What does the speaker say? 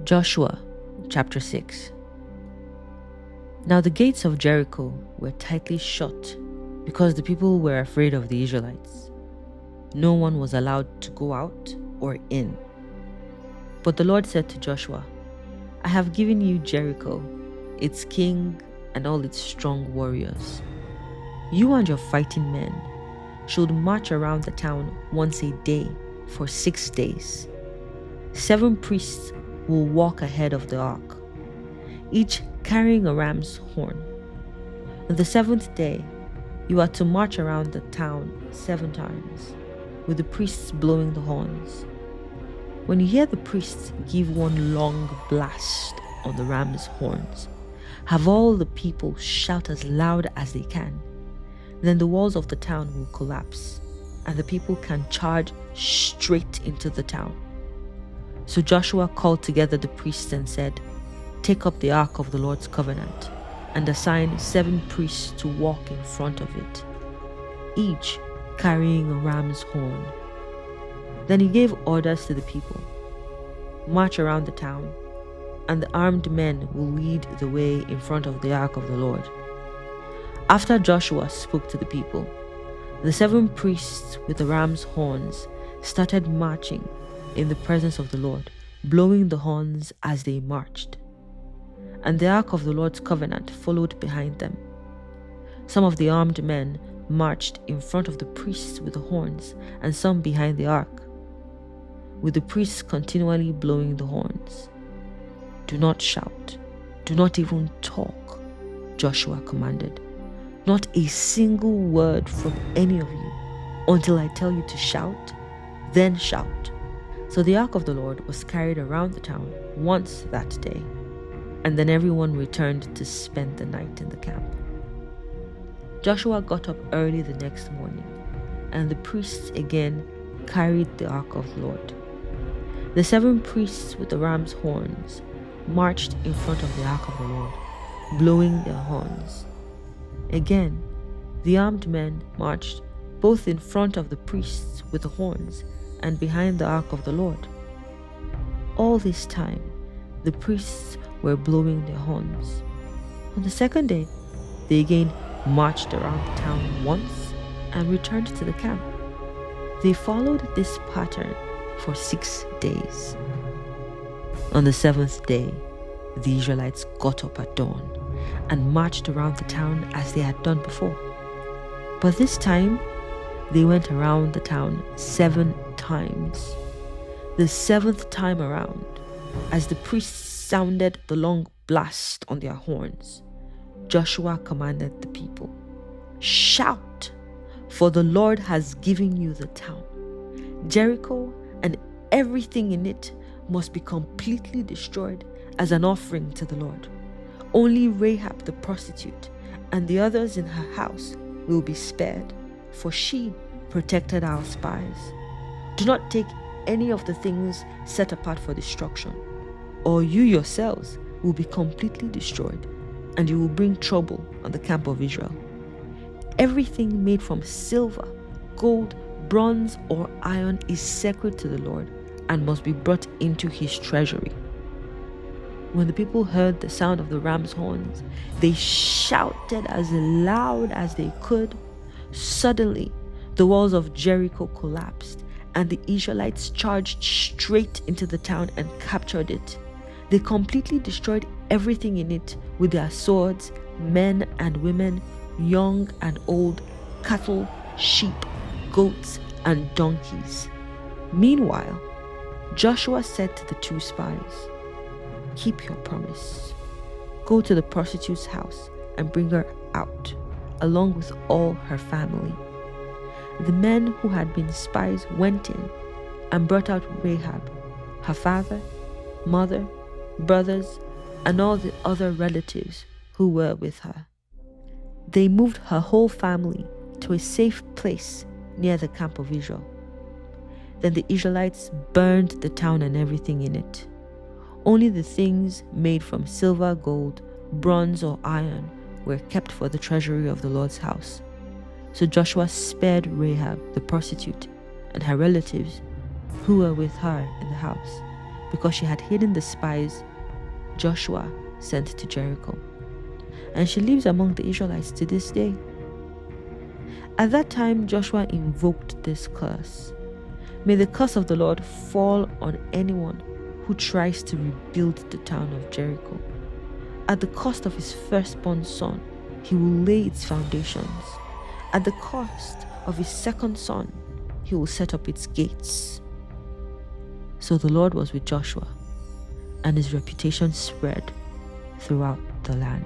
Joshua chapter 6. Now the gates of Jericho were tightly shut because the people were afraid of the Israelites. No one was allowed to go out or in. But the Lord said to Joshua, I have given you Jericho, its king and all its strong warriors. You and your fighting men should march around the town once a day for 6 days. 7 priests will walk ahead of the ark, each carrying a ram's horn. On the 7th day, you are to march around the town 7 times, with the priests blowing the horns. When you hear the priests give one long blast on the ram's horns, have all the people shout as loud as they can. Then the walls of the town will collapse, and the people can charge straight into the town. So Joshua called together the priests and said, Take up the ark of the Lord's covenant, and assign 7 priests to walk in front of it, each carrying a ram's horn. Then he gave orders to the people, March around the town, and the armed men will lead the way in front of the ark of the Lord. After Joshua spoke to the people, the 7 priests with the ram's horns started marching in the presence of the Lord, blowing the horns as they marched. And the ark of the Lord's covenant followed behind them. Some of the armed men marched in front of the priests with the horns, and some behind the ark, with the priests continually blowing the horns. Do not shout, do not even talk, Joshua commanded. Not a single word from any of you until I tell you to shout, then shout. So the ark of the Lord was carried around the town once that day, and then everyone returned to spend the night in the camp. Joshua got up early the next morning, and the priests again carried the ark of the Lord. The 7 priests with the ram's horns marched in front of the ark of the Lord, blowing their horns. Again, the armed men marched both in front of the priests with the horns and behind the ark of the Lord. All this time, the priests were blowing their horns. On the 2nd day, they again marched around the town once and returned to the camp. They followed this pattern for 6 days. On the 7th day, the Israelites got up at dawn and marched around the town as they had done before. But this time, they went around the town 7 times. The 7th time around, as the priests sounded the long blast on their horns, Joshua commanded the people, Shout, for the Lord has given you the town. Jericho and everything in it must be completely destroyed as an offering to the Lord. Only Rahab the prostitute and the others in her house will be spared, for she protected our spies. Do not take any of the things set apart for destruction, or you yourselves will be completely destroyed, and you will bring trouble on the camp of Israel. Everything made from silver, gold, bronze, or iron is sacred to the Lord and must be brought into his treasury. When the people heard the sound of the ram's horns, they shouted as loud as they could. Suddenly, the walls of Jericho collapsed, and the Israelites charged straight into the town and captured it. They completely destroyed everything in it with their swords, men and women, young and old, cattle, sheep, goats, and donkeys. Meanwhile, Joshua said to the 2 spies, Keep your promise. Go to the prostitute's house and bring her out, along with all her family. The men who had been spies went in and brought out Rahab, her father, mother, brothers, and all the other relatives who were with her. They moved her whole family to a safe place near the camp of Israel. Then the Israelites burned the town and everything in it. Only the things made from silver, gold, bronze, or iron were kept for the treasury of the Lord's house. So Joshua spared Rahab the prostitute and her relatives who were with her in the house, because she had hidden the spies Joshua sent to Jericho. And she lives among the Israelites to this day. At that time, Joshua invoked this curse. May the curse of the Lord fall on anyone who tries to rebuild the town of Jericho. At the cost of his firstborn son, he will lay its foundations. At the cost of his second son, he will set up its gates. So the Lord was with Joshua, and his reputation spread throughout the land.